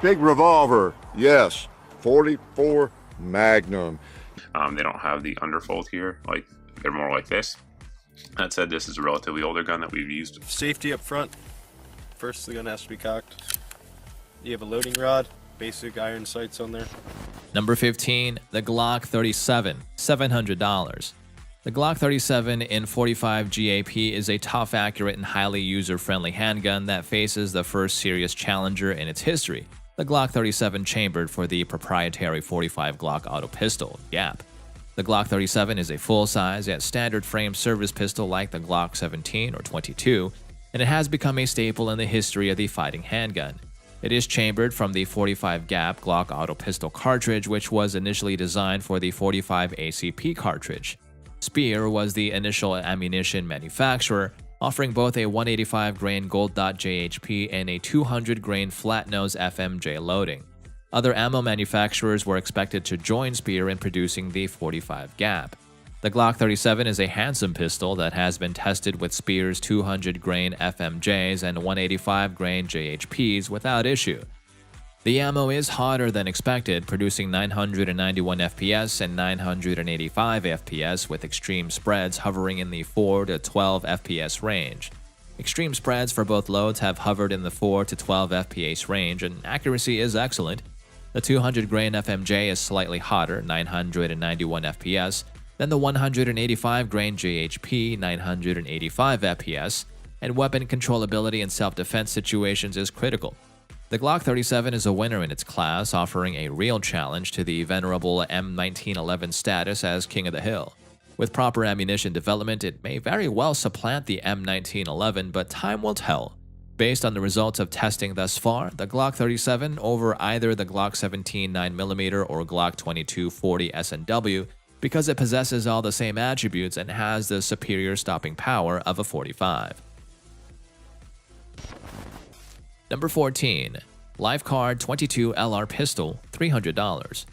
Big revolver, yes. 44 Magnum. They don't have the underfold here, like they're more like this. That said, this is a relatively older gun that we've used. Safety up front. First, the gun has to be cocked. You have a loading rod, basic iron sights on there. Number 15, the Glock 37, $700. The Glock 37 in 45 GAP is a tough, accurate, and highly user-friendly handgun that faces the first serious challenger in its history, the Glock 37 chambered for the proprietary 45 Glock auto pistol, GAP. The Glock 37 is a full-size yet standard frame service pistol like the Glock 17 or 22, and it has become a staple in the history of the fighting handgun. It is chambered from the 45 GAP Glock auto pistol cartridge, which was initially designed for the 45 ACP cartridge. Speer was the initial ammunition manufacturer, offering both a 185-grain gold dot JHP and a 200-grain flat-nose FMJ loading. Other ammo manufacturers were expected to join Speer in producing the 45 GAP. The Glock 37 is a handsome pistol that has been tested with Speer's 200-grain FMJs and 185-grain JHPs without issue. The ammo is hotter than expected, producing 991 FPS and 985 FPS with extreme spreads hovering in the 4 to 12 FPS range. Extreme spreads for both loads have hovered in the 4 to 12 FPS range, and accuracy is excellent. The 200-grain FMJ is slightly hotter, 991 FPS, than the 185-grain JHP, 985 FPS, and weapon controllability in self-defense situations is critical. The Glock 37 is a winner in its class, offering a real challenge to the venerable M1911 status as King of the Hill. With proper ammunition development, it may very well supplant the M1911, but time will tell. Based on the results of testing thus far, the Glock 37 over either the Glock 17 9mm or Glock 22 40 S&W, because it possesses all the same attributes and has the superior stopping power of a 45. Number 14. Lifeguard 22 LR Pistol, $300.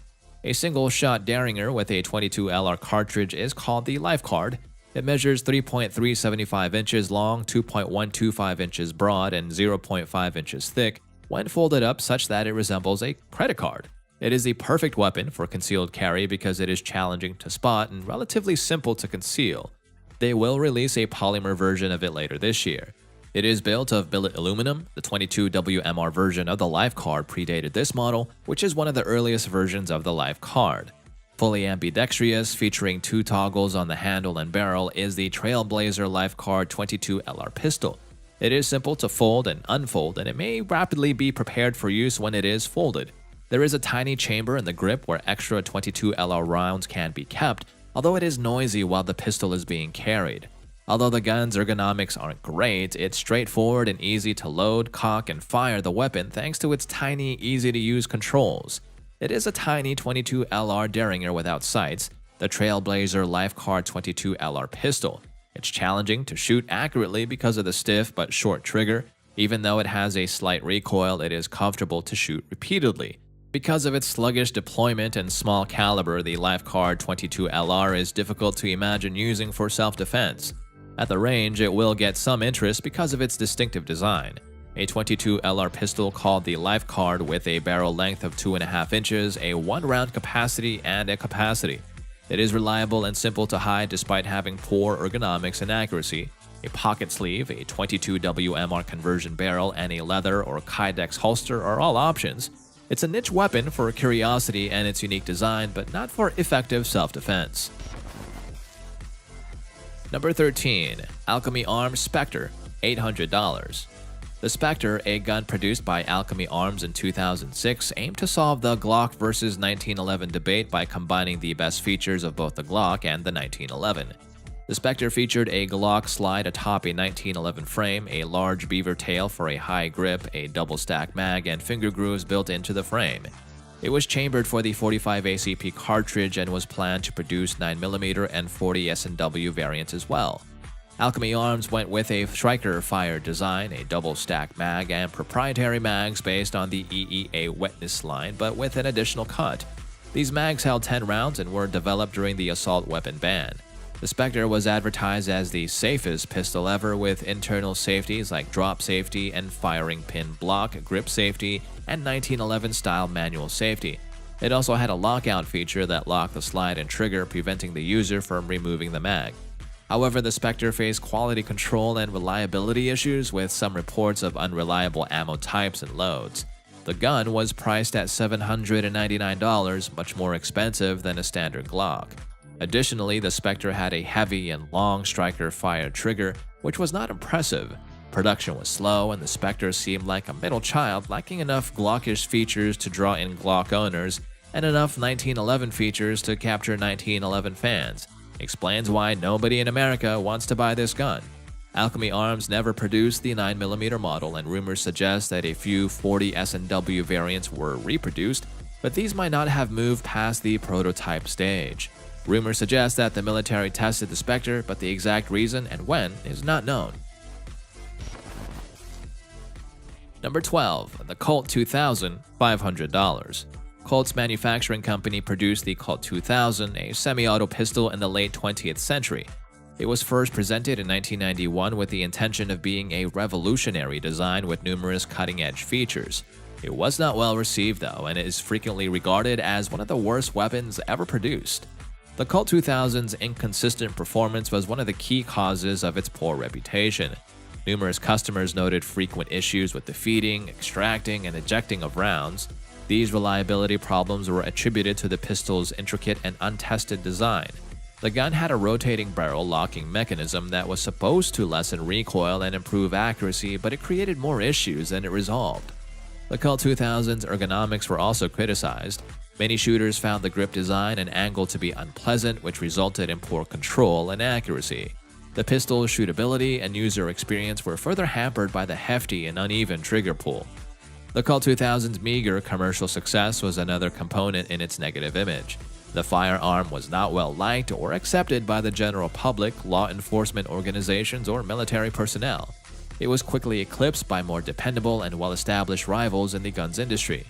A single-shot Derringer with a 22 LR cartridge is called the Lifeguard. It measures 3.375 inches long, 2.125 inches broad, and 0.5 inches thick when folded up such that it resembles a credit card. It is the perfect weapon for concealed carry because it is challenging to spot and relatively simple to conceal. They will release a polymer version of it later this year. It is built of billet aluminum. The 22 WMR version of the Lifeguard predated this model, which is one of the earliest versions of the Lifeguard. Fully ambidextrous, featuring 2 toggles on the handle and barrel, is the Trailblazer Lifeguard 22 LR pistol. It is simple to fold and unfold, and it may rapidly be prepared for use when it is folded. There is a tiny chamber in the grip where extra 22 LR rounds can be kept, although it is noisy while the pistol is being carried. Although the gun's ergonomics aren't great, it's straightforward and easy to load, cock, and fire the weapon thanks to its tiny, easy-to-use controls. It is a tiny 22 LR Derringer without sights, the Trailblazer Lifeguard 22 LR pistol. It's challenging to shoot accurately because of the stiff but short trigger. Even though it has a slight recoil, it is comfortable to shoot repeatedly. Because of its sluggish deployment and small caliber, the Lifeguard 22 LR is difficult to imagine using for self-defense. At the range, it will get some interest because of its distinctive design. A 22 LR pistol called the Lifeguard with a barrel length of 2.5 inches, a 1-round capacity, and a capacity. It is reliable and simple to hide despite having poor ergonomics and accuracy. A pocket sleeve, a 22 WMR conversion barrel, and a leather or Kydex holster are all options. It's a niche weapon for curiosity and its unique design, but not for effective self-defense. Number 13. Alchemy Arms Spectre, $800. The Spectre, a gun produced by Alchemy Arms in 2006, aimed to solve the Glock versus 1911 debate by combining the best features of both the Glock and the 1911. The Spectre featured a Glock slide atop a 1911 frame, a large beaver tail for a high grip, a double-stack mag, and finger grooves built into the frame. It was chambered for the 45 ACP cartridge and was planned to produce 9mm and 40 S&W variants as well. Alchemy Arms went with a striker fire design, a double-stack mag, and proprietary mags based on the EEA wetness line, but with an additional cut. These mags held 10 rounds and were developed during the assault weapon ban. The Spectre was advertised as the safest pistol ever, with internal safeties like drop safety and firing pin block, grip safety, and 1911-style manual safety. It also had a lockout feature that locked the slide and trigger, preventing the user from removing the mag. However, the Spectre faced quality control and reliability issues, with some reports of unreliable ammo types and loads. The gun was priced at $799, much more expensive than a standard Glock. Additionally, the Spectre had a heavy and long striker fire trigger, which was not impressive. Production was slow, and the Spectre seemed like a middle child, lacking enough Glockish features to draw in Glock owners and enough 1911 features to capture 1911 fans. Explains why nobody in America wants to buy this gun. Alchemy Arms never produced the 9mm model, and rumors suggest that a few 40 S&W variants were reproduced, but these might not have moved past the prototype stage. Rumors suggest that the military tested the Spectre, but the exact reason and when is not known. Number 12. The Colt 2000, $500. Colt's manufacturing company produced the Colt 2000, a semi-auto pistol in the late 20th century. It was first presented in 1991 with the intention of being a revolutionary design with numerous cutting-edge features. It was not well received though, and it is frequently regarded as one of the worst weapons ever produced. The Colt 2000's inconsistent performance was one of the key causes of its poor reputation. Numerous customers noted frequent issues with the feeding, extracting, and ejecting of rounds. These reliability problems were attributed to the pistol's intricate and untested design. The gun had a rotating barrel locking mechanism that was supposed to lessen recoil and improve accuracy, but it created more issues than it resolved. The Colt 2000's ergonomics were also criticized. Many shooters found the grip design and angle to be unpleasant, which resulted in poor control and accuracy. The pistol's shootability and user experience were further hampered by the hefty and uneven trigger pull. The Colt 2000's meager commercial success was another component in its negative image. The firearm was not well liked or accepted by the general public, law enforcement organizations, or military personnel. It was quickly eclipsed by more dependable and well-established rivals in the guns industry.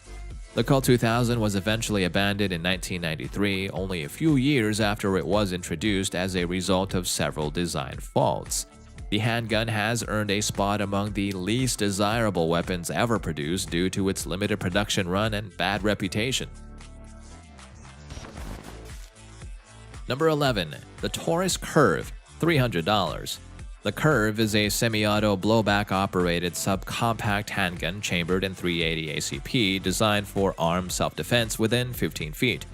The Colt 2000 was eventually abandoned in 1993, only a few years after it was introduced as a result of several design faults. The handgun has earned a spot among the least desirable weapons ever produced due to its limited production run and bad reputation. Number 11. The Taurus Curve, $300. The Curve is a semi-auto blowback-operated subcompact handgun chambered in .380 ACP designed for armed self-defense within 15 feet.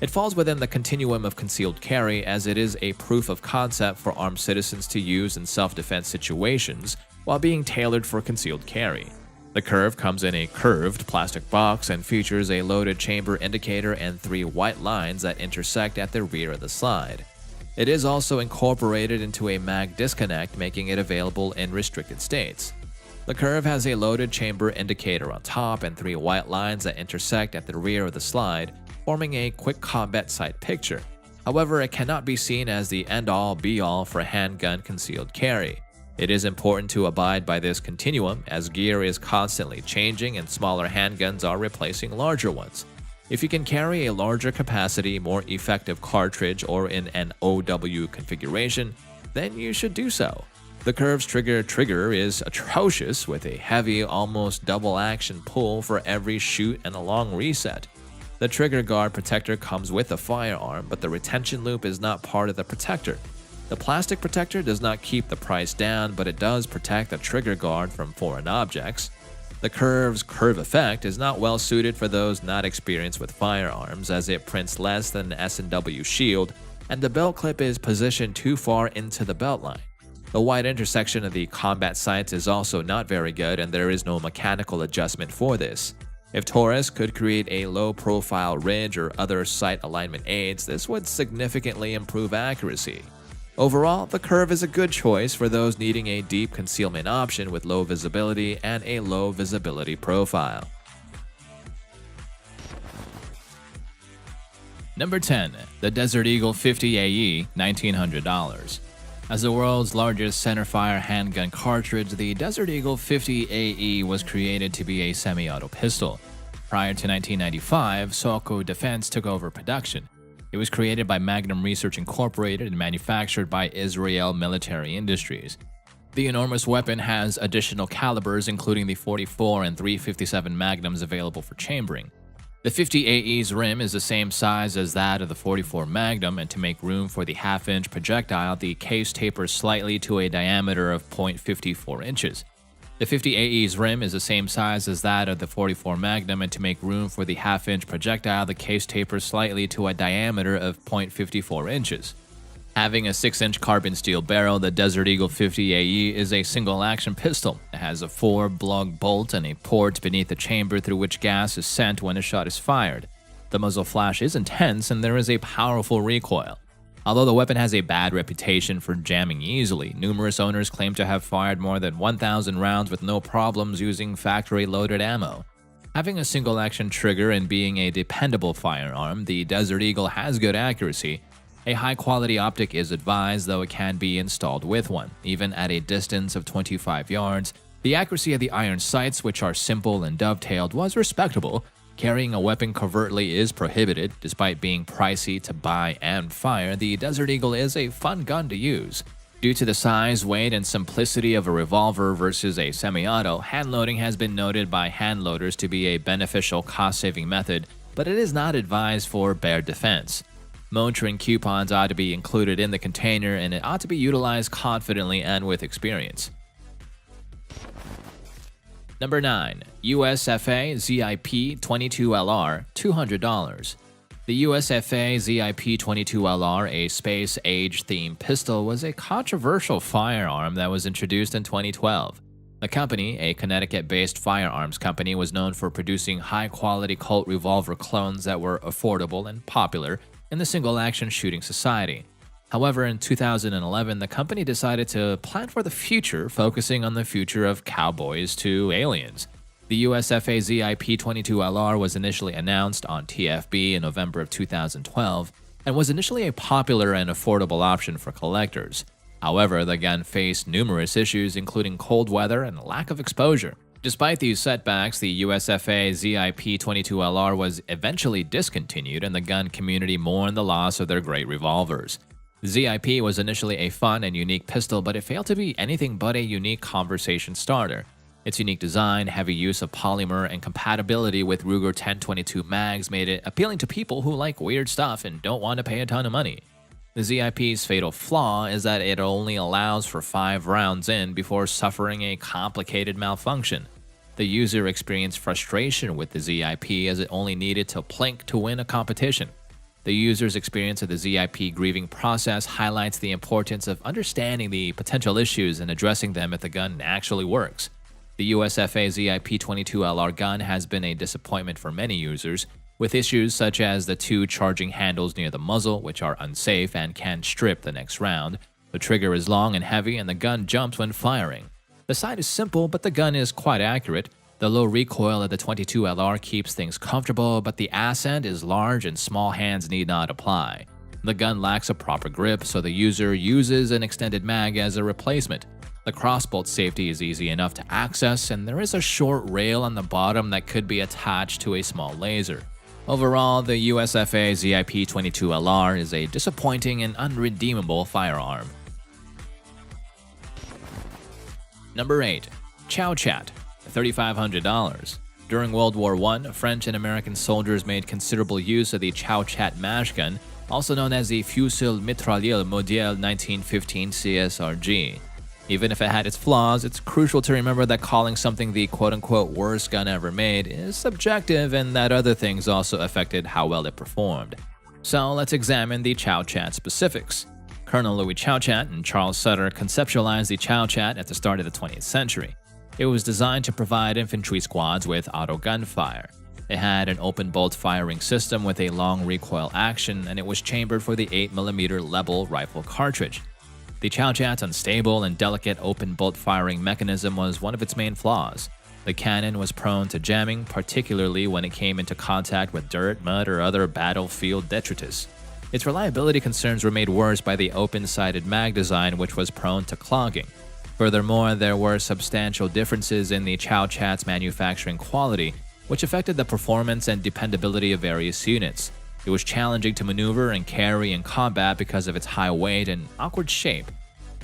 It falls within the continuum of concealed carry, as it is a proof of concept for armed citizens to use in self-defense situations while being tailored for concealed carry. The Curve comes in a curved plastic box and features a loaded chamber indicator and 3 white lines that intersect at the rear of the slide. It is also incorporated into a mag disconnect, making it available in restricted states. The Curve has a loaded chamber indicator on top and 3 white lines that intersect at the rear of the slide, forming a quick combat sight picture. However, it cannot be seen as the end-all be-all for handgun concealed carry. It is important to abide by this continuum, as gear is constantly changing and smaller handguns are replacing larger ones. If you can carry a larger capacity, more effective cartridge or in an OW configuration, then you should do so. The Curve's trigger is atrocious, with a heavy, almost double action pull for every shoot and a long reset. The trigger guard protector comes with the firearm, but the retention loop is not part of the protector. The plastic protector does not keep the price down, but it does protect the trigger guard from foreign objects. The Curve's curve effect is not well suited for those not experienced with firearms, as it prints less than an S&W shield, and the belt clip is positioned too far into the belt line. The wide intersection of the combat sights is also not very good, and there is no mechanical adjustment for this. If Taurus could create a low-profile ridge or other sight alignment aids, this would significantly improve accuracy. Overall, the Curve is a good choice for those needing a deep concealment option with low visibility and a low visibility profile. Number 10. The Desert Eagle 50 AE, $1,900. As the world's largest centerfire handgun cartridge, the Desert Eagle 50 AE was created to be a semi-auto pistol. Prior to 1995, Soco Defense took over production. It was created by Magnum Research Incorporated and manufactured by Israel Military Industries. The enormous weapon has additional calibers, including the 44 and 357 Magnums available for chambering. The 50 AE's rim is the same size as that of the 44 Magnum, and to make room for the half-inch projectile, the case tapers slightly to a diameter of 0.54 inches. The 50 AE's rim is the same size as that of the 44 Magnum, and to make room for the half-inch projectile, the case tapers slightly to a diameter of 0.54 inches. Having a 6-inch carbon steel barrel, the Desert Eagle 50 AE is a single-action pistol. It has a 4-plug bolt and a port beneath the chamber through which gas is sent when a shot is fired. The muzzle flash is intense, and there is a powerful recoil. Although the weapon has a bad reputation for jamming easily, numerous owners claim to have fired more than 1,000 rounds with no problems using factory-loaded ammo. Having a single-action trigger and being a dependable firearm, the Desert Eagle has good accuracy. A high-quality optic is advised, though it can be installed with one. Even at a distance of 25 yards, the accuracy of the iron sights, which are simple and dovetailed, was respectable. Carrying a weapon covertly is prohibited. Despite being pricey to buy and fire, the Desert Eagle is a fun gun to use. Due to the size, weight, and simplicity of a revolver versus a semi-auto, hand-loading has been noted by hand-loaders to be a beneficial cost-saving method, but it is not advised for bare defense. Motoring coupons ought to be included in the container, and it ought to be utilized confidently and with experience. Number 9. USFA ZIP 22LR $200. The USFA ZIP 22LR, a space-age themed pistol, was a controversial firearm that was introduced in 2012. The company, a Connecticut-based firearms company, was known for producing high-quality Colt revolver clones that were affordable and popular in the single-action shooting society. However, in 2011, the company decided to plan for the future, focusing on the future of cowboys to aliens. The USFA ZIP 22LR was initially announced on TFB in November of 2012 and was initially a popular and affordable option for collectors. However, the gun faced numerous issues, including cold weather and lack of exposure. Despite these setbacks, the USFA ZIP 22LR was eventually discontinued, and the gun community mourned the loss of their great revolvers. The ZIP was initially a fun and unique pistol, but it failed to be anything but a unique conversation starter. Its unique design, heavy use of polymer, and compatibility with Ruger 10/22 mags made it appealing to people who like weird stuff and don't want to pay a ton of money. The ZIP's fatal flaw is that it only allows for 5 rounds in before suffering a complicated malfunction. The user experienced frustration with the ZIP as it only needed to plink to win a competition. The user's experience of the ZIP grieving process highlights the importance of understanding the potential issues and addressing them if the gun actually works. The USFA ZIP 22LR gun has been a disappointment for many users, with issues such as the 2 charging handles near the muzzle, which are unsafe and can strip the next round. The trigger is long and heavy, and the gun jumps when firing. The sight is simple, but the gun is quite accurate. The low recoil of the 22LR keeps things comfortable, but the ascent is large and small hands need not apply. The gun lacks a proper grip, so the user uses an extended mag as a replacement. The crossbolt safety is easy enough to access, and there is a short rail on the bottom that could be attached to a small laser. Overall, the USFA ZIP 22LR is a disappointing and unredeemable firearm. Number 8. Chow Chat, $3,500. During World War I, French and American soldiers made considerable use of the Chow Chat mash gun, also known as the Fusil Mitrailleur Modèle 1915 CSRG. Even if it had its flaws, it's crucial to remember that calling something the quote-unquote worst gun ever made is subjective, and that other things also affected how well it performed. So let's examine the Chow Chat specifics. Colonel Louis Chow Chat and Charles Sutter conceptualized the Chow Chat at the start of the 20th century. It was designed to provide infantry squads with auto gunfire. It had an open bolt firing system with a long recoil action, and it was chambered for the 8mm Lebel rifle cartridge. The Chow Chat's unstable and delicate open bolt firing mechanism was one of its main flaws. The cannon was prone to jamming, particularly when it came into contact with dirt, mud, or other battlefield detritus. Its reliability concerns were made worse by the open-sided mag design, which was prone to clogging. Furthermore, there were substantial differences in the Chow Chat's manufacturing quality, which affected the performance and dependability of various units. It was challenging to maneuver and carry in combat because of its high weight and awkward shape.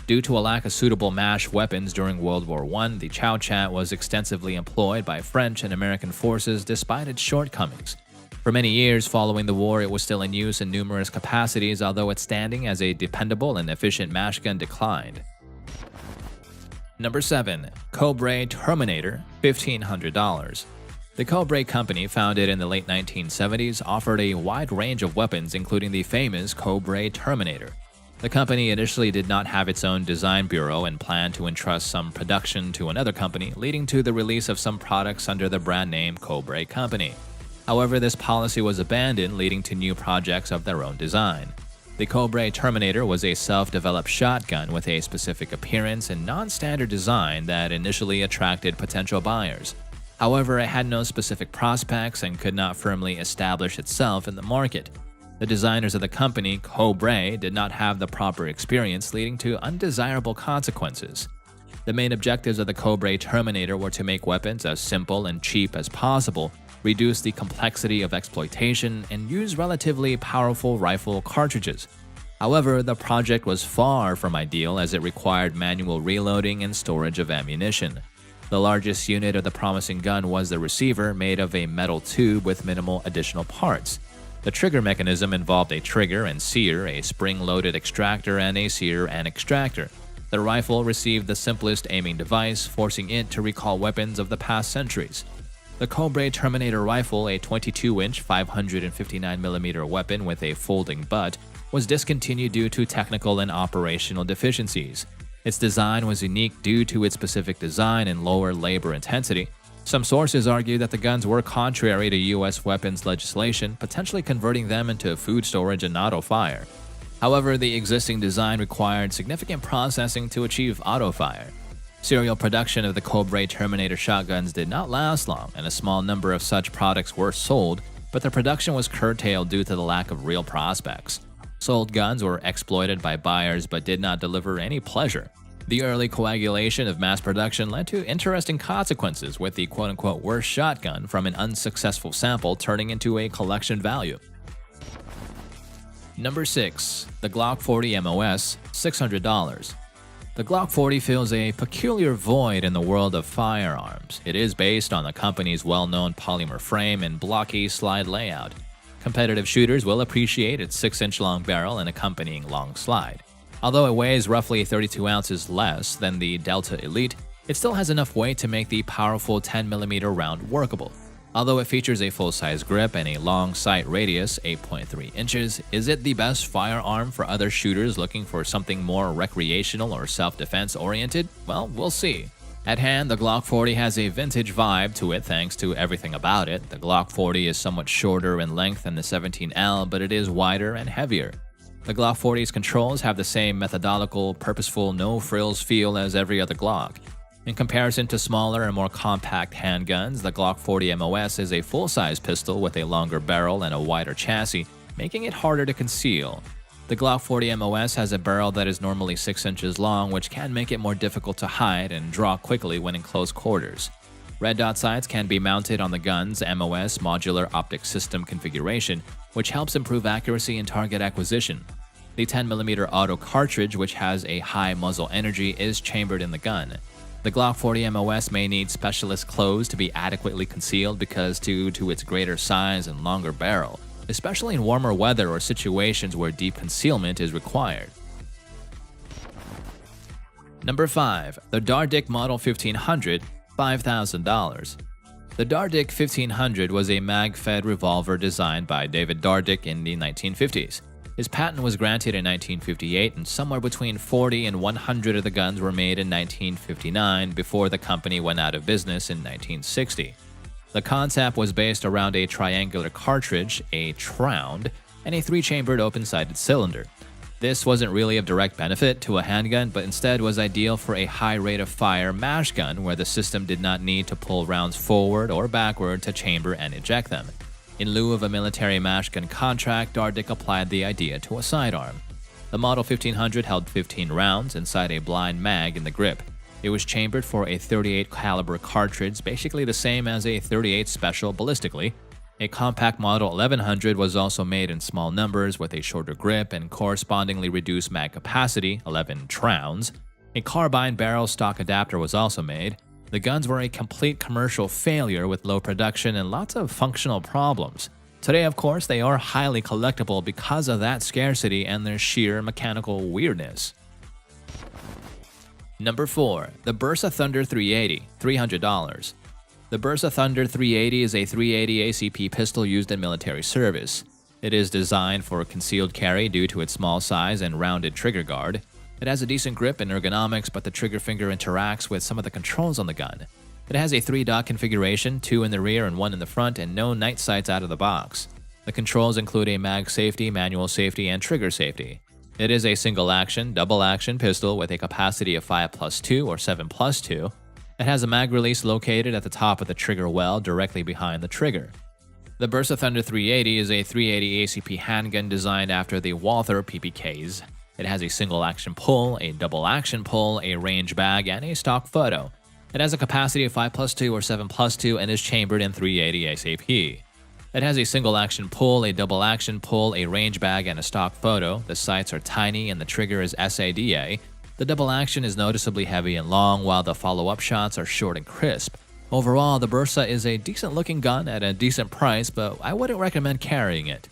Due to a lack of suitable MASH weapons during World War I, the Chow Chat was extensively employed by French and American forces despite its shortcomings. For many years following the war, it was still in use in numerous capacities, although its standing as a dependable and efficient MASH gun declined. Number 7. Cobra Terminator, $1,500. The Cobra Company, founded in the late 1970s, offered a wide range of weapons, including the famous Cobra Terminator. The company initially did not have its own design bureau and planned to entrust some production to another company, leading to the release of some products under the brand name Cobra Company. However, this policy was abandoned, leading to new projects of their own design. The Cobra Terminator was a self-developed shotgun with a specific appearance and non-standard design that initially attracted potential buyers. However, it had no specific prospects and could not firmly establish itself in the market. The designers of the company, Cobra, did not have the proper experience, leading to undesirable consequences. The main objectives of the Cobra Terminator were to make weapons as simple and cheap as possible, reduce the complexity of exploitation, and use relatively powerful rifle cartridges. However, the project was far from ideal as it required manual reloading and storage of ammunition. The largest unit of the promising gun was the receiver, made of a metal tube with minimal additional parts. The trigger mechanism involved a trigger and sear, a spring-loaded extractor, and a sear and extractor. The rifle received the simplest aiming device, forcing it to recall weapons of the past centuries. The Cobra Terminator rifle, a 22-inch 559mm weapon with a folding butt, was discontinued due to technical and operational deficiencies. Its design was unique due to its specific design and lower labor intensity. Some sources argue that the guns were contrary to U.S. weapons legislation, potentially converting them into food storage and auto-fire. However, the existing design required significant processing to achieve auto-fire. Serial production of the Cobra Terminator shotguns did not last long, and a small number of such products were sold, but their production was curtailed due to the lack of real prospects. Sold guns were exploited by buyers but did not deliver any pleasure. The early coagulation of mass production led to interesting consequences, with the quote-unquote worst shotgun from an unsuccessful sample turning into a collection value. Number 6. The Glock 40 MOS, $600. The Glock 40 fills a peculiar void in the world of firearms. It is based on the company's well-known polymer frame and blocky slide layout. Competitive shooters will appreciate its 6-inch long barrel and accompanying long slide. Although it weighs roughly 32 ounces less than the Delta Elite, it still has enough weight to make the powerful 10mm round workable. Although it features a full-size grip and a long sight radius, 8.3 inches, is it the best firearm for other shooters looking for something more recreational or self-defense oriented? Well, we'll see. At hand, the Glock 40 has a vintage vibe to it thanks to everything about it. The Glock 40 is somewhat shorter in length than the 17L, but it is wider and heavier. The Glock 40's controls have the same methodical, purposeful, no-frills feel as every other Glock. In comparison to smaller and more compact handguns, the Glock 40 MOS is a full-size pistol with a longer barrel and a wider chassis, making it harder to conceal. The Glock 40 MOS has a barrel that is normally 6 inches long, which can make it more difficult to hide and draw quickly when in close quarters. Red dot sights can be mounted on the gun's MOS modular optic system configuration, which helps improve accuracy and target acquisition. The 10mm auto cartridge, which has a high muzzle energy, is chambered in the gun. The Glock 40 MOS may need specialist clothes to be adequately concealed because due to its greater size and longer barrel, especially in warmer weather or situations where deep concealment is required. Number 5. The Dardick Model 1500, $5,000. The Dardick 1500 was a mag-fed revolver designed by David Dardick in the 1950s. His patent was granted in 1958, and somewhere between 40 and 100 of the guns were made in 1959 before the company went out of business in 1960. The concept was based around a triangular cartridge, a tround, and a 3-chambered open-sided cylinder. This wasn't really of direct benefit to a handgun, but instead was ideal for a high rate of fire mash gun where the system did not need to pull rounds forward or backward to chamber and eject them. In lieu of a military mash gun contract, Dardick applied the idea to a sidearm. The Model 1500 held 15 rounds inside a blind mag in the grip. It was chambered for a .38 caliber cartridge, basically the same as a .38 Special ballistically. A compact model 1100 was also made in small numbers with a shorter grip and correspondingly reduced mag capacity, 11 rounds. A carbine barrel stock adapter was also made. The guns were a complete commercial failure with low production and lots of functional problems. Today, of course, they are highly collectible because of that scarcity and their sheer mechanical weirdness. Number 4. The Bersa Thunder 380, $300. The Bersa Thunder 380 is a .380 ACP pistol used in military service. It is designed for concealed carry due to its small size and rounded trigger guard. It has a decent grip and ergonomics, but the trigger finger interacts with some of the controls on the gun. It has a 3-dot configuration, 2 in the rear and 1 in the front, and no night sights out of the box. The controls include a mag safety, manual safety, and trigger safety. It is a single-action, double-action pistol with a capacity of 5+2 or 7+2. It has a mag release located at the top of the trigger well directly behind the trigger. The Bersa Thunder 380 is a .380 ACP handgun designed after the Walther PPKs. It has a single-action pull, a double-action pull, a range bag, and a stock photo. It has a capacity of 5+2 or 7+2 and is chambered in .380 ACP. It has a single-action pull, a double-action pull, a range bag, and a stock photo. The sights are tiny and the trigger is SADA. The double action is noticeably heavy and long, while the follow-up shots are short and crisp. Overall, the Bersa is a decent-looking gun at a decent price, but I wouldn't recommend carrying it.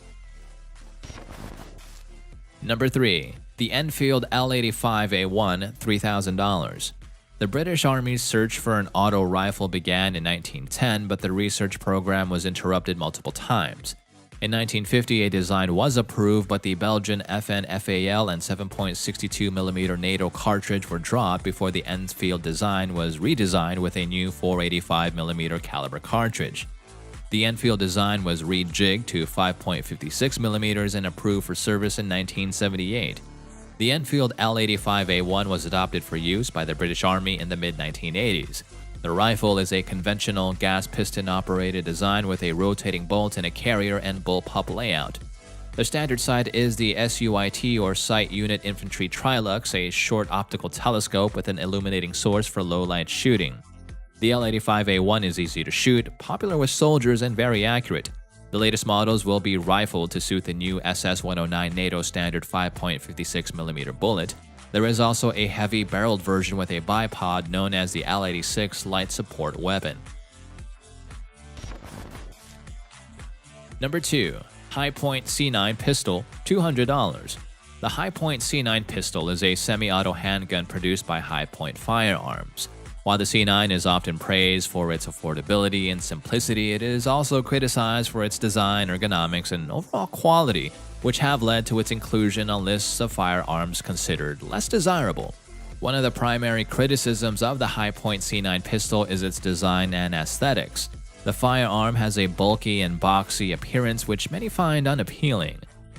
Number 3. The Enfield L85A1, $3,000. The British Army's search for an auto rifle began in 1910, but the research program was interrupted multiple times. In 1950, a design was approved, but the Belgian FN-FAL and 7.62mm NATO cartridge were dropped before the Enfield design was redesigned with a new 485mm caliber cartridge. The Enfield design was rejigged to 5.56mm and approved for service in 1978. The Enfield L85A1 was adopted for use by the British Army in the mid-1980s. The rifle is a conventional gas piston-operated design with a rotating bolt and a carrier and bullpup layout. The standard sight is the SUIT or Sight Unit Infantry Trilux, a short optical telescope with an illuminating source for low-light shooting. The L85A1 is easy to shoot, popular with soldiers, and very accurate. The latest models will be rifled to suit the new SS-109 NATO standard 5.56mm bullet. There is also a heavy-barreled version with a bipod known as the L86 light support weapon. Number 2. Hi-Point C9 Pistol, $200. The Hi-Point C9 pistol is a semi-auto handgun produced by Hi-Point Firearms. While the C9 is often praised for its affordability and simplicity, it is also criticized for its design, ergonomics, and overall quality, which have led to its inclusion on lists of firearms considered less desirable. One of the primary criticisms of the Hi-Point C9 pistol is its design and aesthetics. The firearm has a bulky and boxy appearance which many find unappealing.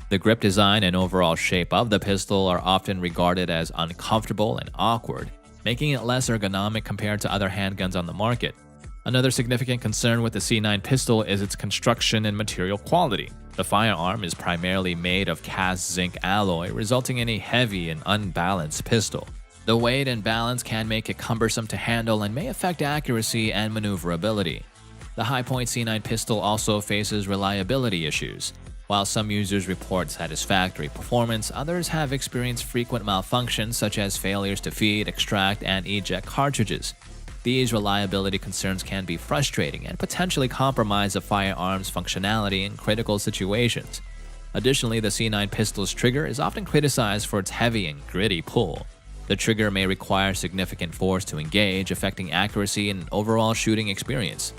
The grip design and overall shape of the pistol are often regarded as uncomfortable and awkward, making it less ergonomic compared to other handguns on the market. Another significant concern with the C9 pistol is its construction and material quality. The firearm is primarily made of cast zinc alloy, resulting in a heavy and unbalanced pistol. The weight and balance can make it cumbersome to handle and may affect accuracy and maneuverability. The Hi-Point C9 pistol also faces reliability issues. While some users report satisfactory performance, others have experienced frequent malfunctions such as failures to feed, extract, and eject cartridges. These reliability concerns can be frustrating and potentially compromise the firearm's functionality in critical situations. Additionally, the C9 pistol's trigger is often criticized for its heavy and gritty pull. The trigger may require significant force to engage, affecting accuracy and overall shooting experience.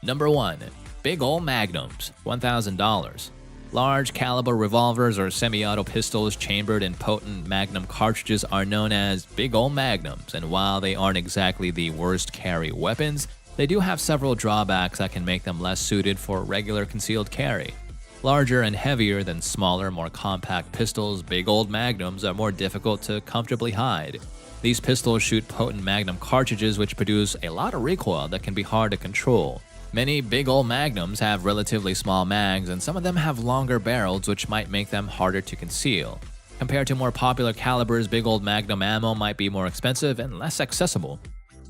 Number 1. Big Ol' Magnums, $1,000. Large caliber revolvers or semi-auto pistols chambered in potent Magnum cartridges are known as Big Ol' Magnums, and while they aren't exactly the worst carry weapons, they do have several drawbacks that can make them less suited for regular concealed carry. Larger and heavier than smaller, more compact pistols, Big Ol' Magnums are more difficult to comfortably hide. These pistols shoot potent Magnum cartridges which produce a lot of recoil that can be hard to control. Many Big Ol' Magnums have relatively small mags, and some of them have longer barrels which might make them harder to conceal. Compared to more popular calibers, Big Ol' Magnum ammo might be more expensive and less accessible.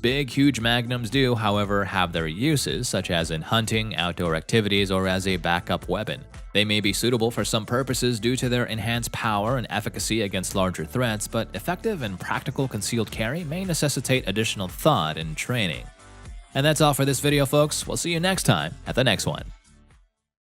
Big, huge magnums do, however, have their uses, such as in hunting, outdoor activities, or as a backup weapon. They may be suitable for some purposes due to their enhanced power and efficacy against larger threats, but effective and practical concealed carry may necessitate additional thought and training. And that's all for this video, folks. We'll see you next time at the next one.